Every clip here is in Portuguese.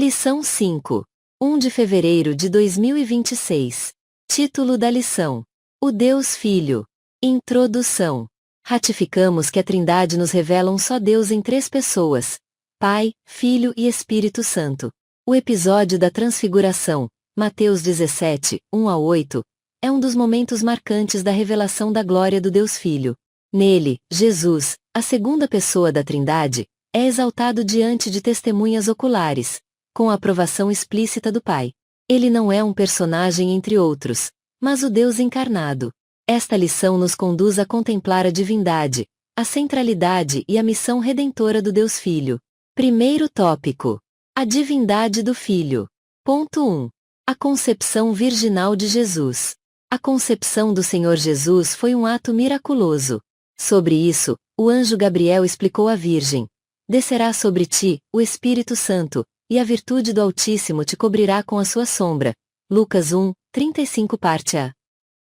Lição 5. 1 de fevereiro de 2026. Título da lição: O Deus Filho. Introdução. Ratificamos que a Trindade nos revela um só Deus em três pessoas: Pai, Filho e Espírito Santo. O episódio da Transfiguração, Mateus 17, 1-8, é um dos momentos marcantes da revelação da glória do Deus Filho. Nele, Jesus, a segunda pessoa da Trindade, é exaltado diante de testemunhas oculares, com a aprovação explícita do Pai. Ele não é um personagem entre outros, mas o Deus encarnado. Esta lição nos conduz a contemplar a divindade, a centralidade e a missão redentora do Deus Filho. Primeiro tópico: a divindade do Filho. Ponto 1. A concepção virginal de Jesus. A concepção do Senhor Jesus foi um ato miraculoso. Sobre isso, o anjo Gabriel explicou à Virgem: Descerá sobre ti o Espírito Santo, e a virtude do Altíssimo te cobrirá com a sua sombra. Lucas 1, 35 parte A.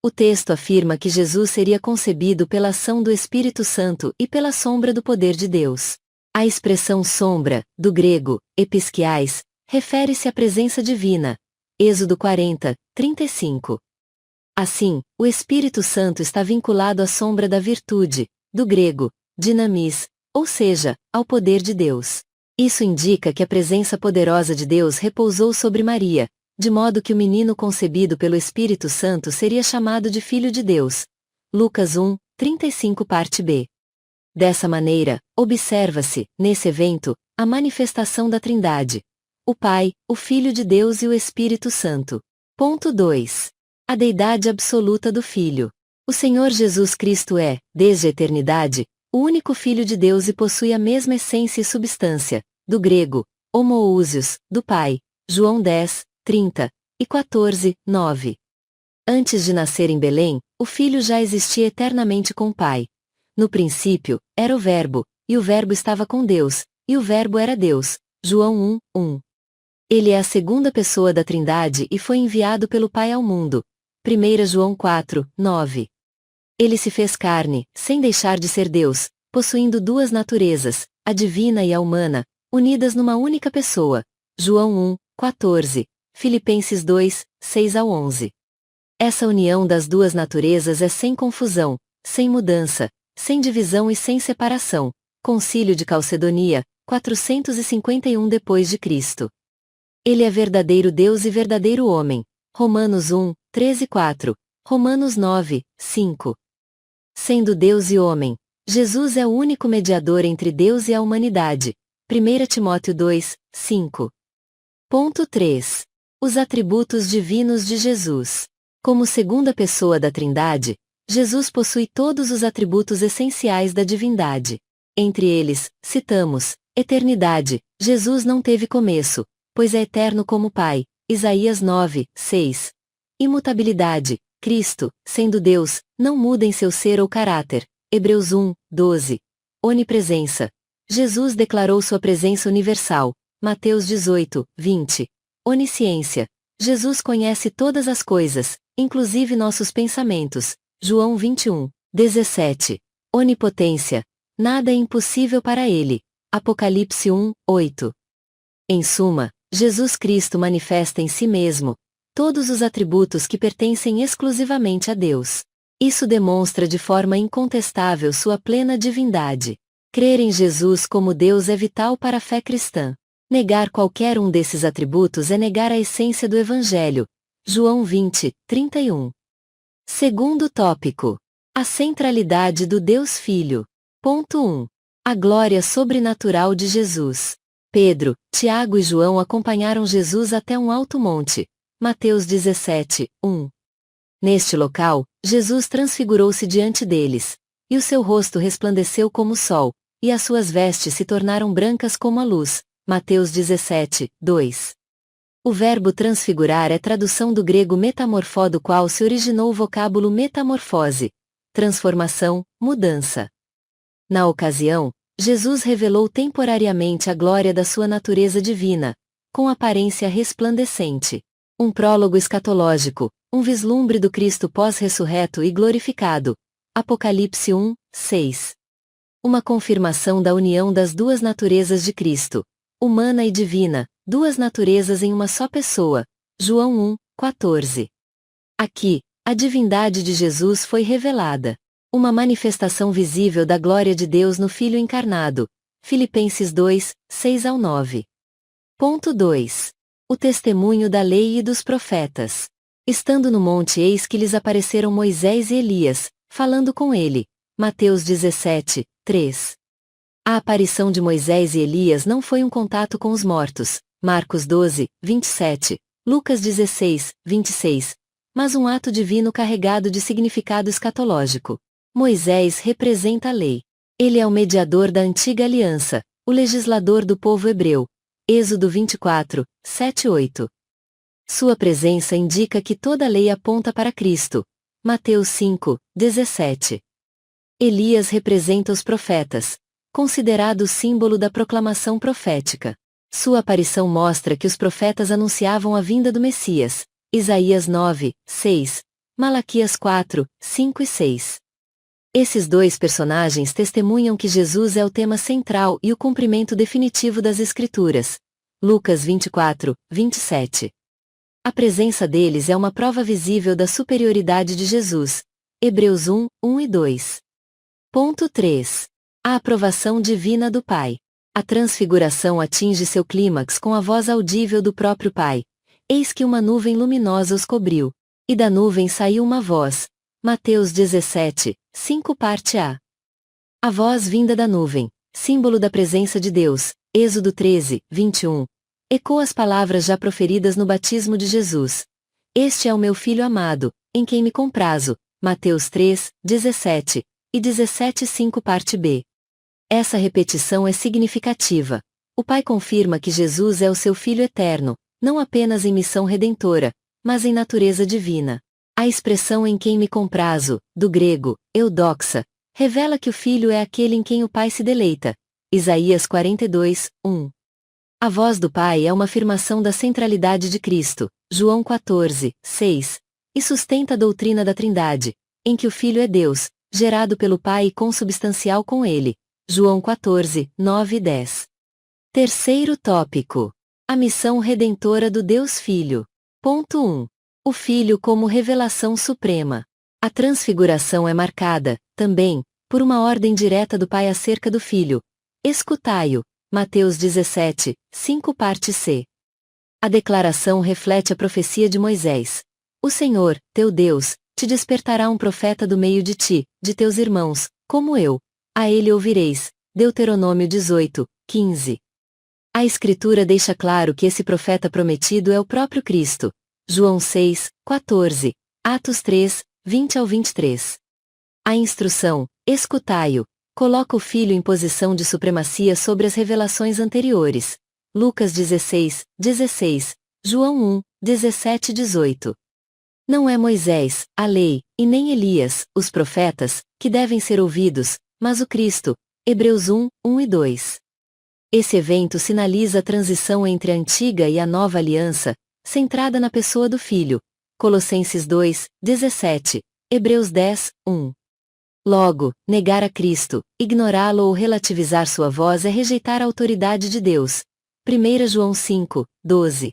O texto afirma que Jesus seria concebido pela ação do Espírito Santo e pela sombra do poder de Deus. A expressão sombra, do grego, episkiais, refere-se à presença divina. Êxodo 40, 35. Assim, o Espírito Santo está vinculado à sombra da virtude, do grego, dinamis, ou seja, ao poder de Deus. Isso indica que a presença poderosa de Deus repousou sobre Maria, de modo que o menino concebido pelo Espírito Santo seria chamado de Filho de Deus. Lucas 1, 35 parte B. Dessa maneira, observa-se, nesse evento, a manifestação da Trindade: o Pai, o Filho de Deus e o Espírito Santo. Ponto 2. A deidade absoluta do Filho. O Senhor Jesus Cristo é, desde a eternidade, o único Filho de Deus e possui a mesma essência e substância, do grego, homoousios, do Pai. João 10, 30 e 14, 9. Antes de nascer em Belém, o Filho já existia eternamente com o Pai. No princípio, era o Verbo, e o Verbo estava com Deus, e o Verbo era Deus. João 1, 1. Ele é a segunda pessoa da Trindade e foi enviado pelo Pai ao mundo. 1 João 4, 9. Ele se fez carne, sem deixar de ser Deus, possuindo duas naturezas, a divina e a humana, unidas numa única pessoa. João 1, 14, Filipenses 2, 6-11. Essa união das duas naturezas é sem confusão, sem mudança, sem divisão e sem separação. Concílio de Calcedonia, 451 d.C. Ele é verdadeiro Deus e verdadeiro homem. Romanos 1, 13-4, Romanos 9, 5. Sendo Deus e homem, Jesus é o único mediador entre Deus e a humanidade. 1 Timóteo 2, 5. Ponto 3. Os atributos divinos de Jesus. Como segunda pessoa da Trindade, Jesus possui todos os atributos essenciais da divindade. Entre eles, citamos: eternidade, Jesus não teve começo, pois é eterno como Pai. Isaías 9, 6. Imutabilidade, Cristo, sendo Deus, não muda em seu ser ou caráter. Hebreus 1, 12. Onipresença. Jesus declarou sua presença universal. Mateus 18, 20. Onisciência. Jesus conhece todas as coisas, inclusive nossos pensamentos. João 21, 17. Onipotência. Nada é impossível para ele. Apocalipse 1, 8. Em suma, Jesus Cristo manifesta em si mesmo todos os atributos que pertencem exclusivamente a Deus. Isso demonstra de forma incontestável sua plena divindade. Crer em Jesus como Deus é vital para a fé cristã. Negar qualquer um desses atributos é negar a essência do Evangelho. João 20, 31. Segundo tópico: a centralidade do Deus Filho. Ponto 1. A glória sobrenatural de Jesus. Pedro, Tiago e João acompanharam Jesus até um alto monte. Mateus 17, 1. Neste local, Jesus transfigurou-se diante deles, e o seu rosto resplandeceu como o sol, e as suas vestes se tornaram brancas como a luz. Mateus 17, 2. O verbo transfigurar é tradução do grego metamorfó, do qual se originou o vocábulo metamorfose, transformação, mudança. Na ocasião, Jesus revelou temporariamente a glória da sua natureza divina, com aparência resplandecente. Um prólogo escatológico, um vislumbre do Cristo pós-ressurreto e glorificado. Apocalipse 1, 6. Uma confirmação da união das duas naturezas de Cristo. humana e divina, duas naturezas em uma só pessoa. João 1, 14. Aqui, a divindade de Jesus foi revelada. Uma manifestação visível da glória de Deus no Filho encarnado. Filipenses 2, 6-9. Ponto 2. O testemunho da lei e dos profetas. Estando no monte, eis que lhes apareceram Moisés e Elias, falando com ele. Mateus 17, 3. A aparição de Moisés e Elias não foi um contato com os mortos. Marcos 12, 27. Lucas 16, 26. Mas um ato divino carregado de significado escatológico. Moisés representa a lei. Ele é o mediador da antiga aliança, o legislador do povo hebreu. Êxodo 24, 7-8. Sua presença indica que toda a lei aponta para Cristo. Mateus 5, 17. Elias representa os profetas, considerado o símbolo da proclamação profética. Sua aparição mostra que os profetas anunciavam a vinda do Messias. Isaías 9, 6, Malaquias 4, 5 e 6. Esses dois personagens testemunham que Jesus é o tema central e o cumprimento definitivo das Escrituras. Lucas 24, 27. A presença deles é uma prova visível da superioridade de Jesus. Hebreus 1, 1 e 2. Ponto 3. A aprovação divina do Pai. A transfiguração atinge seu clímax com a voz audível do próprio Pai. Eis que uma nuvem luminosa os cobriu. E da nuvem saiu uma voz. Mateus 17, 5 parte A. A voz vinda da nuvem, símbolo da presença de Deus. Êxodo 13, 21. Ecoa as palavras já proferidas no batismo de Jesus. Este é o meu filho amado, em quem me comprazo. Mateus 3, 17 e 17, 5 parte B. Essa repetição é significativa. O Pai confirma que Jesus é o seu Filho eterno, não apenas em missão redentora, mas em natureza divina. A expressão em quem me comprazo, do grego, eudoxa, revela que o Filho é aquele em quem o Pai se deleita. Isaías 42, 1. A voz do Pai é uma afirmação da centralidade de Cristo. João 14, 6. E sustenta a doutrina da Trindade, em que o Filho é Deus, gerado pelo Pai e consubstancial com ele. João 14, 9 e 10. Terceiro tópico. A missão redentora do Deus Filho. Ponto 1. O Filho como revelação suprema. A transfiguração é marcada, também, por uma ordem direta do Pai acerca do Filho. Escutai-o. Mateus 17, 5 parte C. A declaração reflete a profecia de Moisés. O Senhor, teu Deus, te despertará um profeta do meio de ti, de teus irmãos, como eu. A ele ouvireis. Deuteronômio 18, 15. A Escritura deixa claro que esse profeta prometido é o próprio Cristo. João 6, 14, Atos 3, 20-23. A instrução, escutai-o, coloca o Filho em posição de supremacia sobre as revelações anteriores. Lucas 16, 16, João 1, 17 e 18. Não é Moisés, a lei, e nem Elias, os profetas, que devem ser ouvidos, mas o Cristo. Hebreus 1, 1 e 2. Esse evento sinaliza a transição entre a antiga e a nova aliança, centrada na pessoa do Filho. Colossenses 2, 17, Hebreus 10, 1. Logo, negar a Cristo, ignorá-lo ou relativizar sua voz é rejeitar a autoridade de Deus. 1 João 5, 12.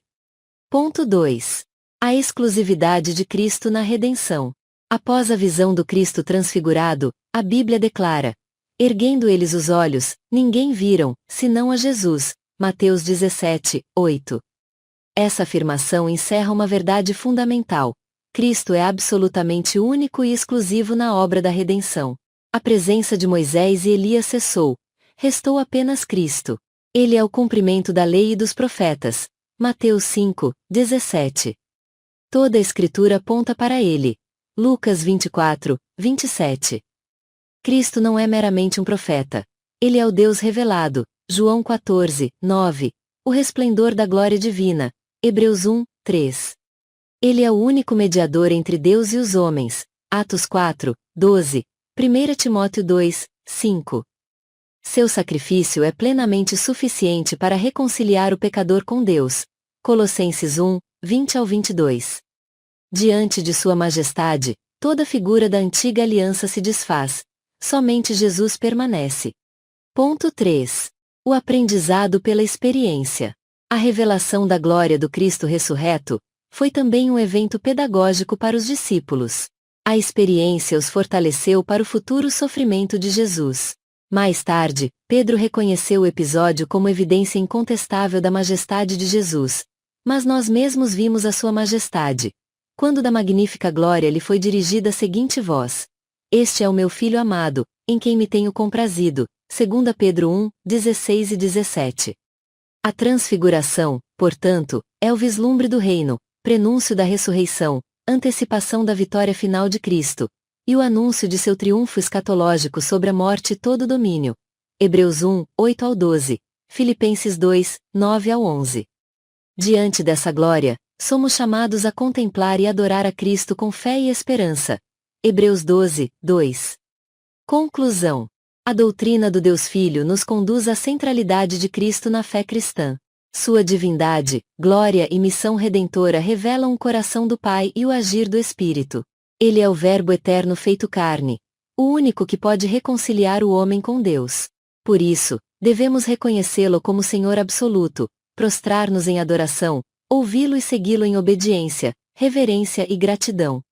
Ponto 2. A exclusividade de Cristo na redenção. Após a visão do Cristo transfigurado, a Bíblia declara: erguendo eles os olhos, ninguém viram, senão a Jesus. Mateus 17, 8. Essa afirmação encerra uma verdade fundamental. Cristo é absolutamente único e exclusivo na obra da redenção. A presença de Moisés e Elias cessou. Restou apenas Cristo. Ele é o cumprimento da lei e dos profetas. Mateus 5, 17. Toda a Escritura aponta para ele. Lucas 24, 27. Cristo não é meramente um profeta. Ele é o Deus revelado. João 14, 9. O resplendor da glória divina. Hebreus 1, 3. Ele é o único mediador entre Deus e os homens. Atos 4, 12. 1 Timóteo 2, 5. Seu sacrifício é plenamente suficiente para reconciliar o pecador com Deus. Colossenses 1, 20-22. Diante de sua majestade, toda figura da antiga aliança se desfaz. Somente Jesus permanece. Ponto 3. O aprendizado pela experiência. A revelação da glória do Cristo ressurreto foi também um evento pedagógico para os discípulos. A experiência os fortaleceu para o futuro sofrimento de Jesus. Mais tarde, Pedro reconheceu o episódio como evidência incontestável da majestade de Jesus. Mas nós mesmos vimos a sua majestade, quando da magnífica glória lhe foi dirigida a seguinte voz: Este é o meu Filho amado, em quem me tenho comprazido. 2 Pedro 1, 16 e 17. A transfiguração, portanto, é o vislumbre do reino, prenúncio da ressurreição, antecipação da vitória final de Cristo, e o anúncio de seu triunfo escatológico sobre a morte e todo domínio. Hebreus 1, 8 ao 12, Filipenses 2, 9 ao 11. Diante dessa glória, somos chamados a contemplar e adorar a Cristo com fé e esperança. Hebreus 12, 2. Conclusão. A doutrina do Deus Filho nos conduz à centralidade de Cristo na fé cristã. Sua divindade, glória e missão redentora revelam o coração do Pai e o agir do Espírito. Ele é o Verbo eterno feito carne, o único que pode reconciliar o homem com Deus. Por isso, devemos reconhecê-lo como Senhor absoluto, prostrar-nos em adoração, ouvi-lo e segui-lo em obediência, reverência e gratidão.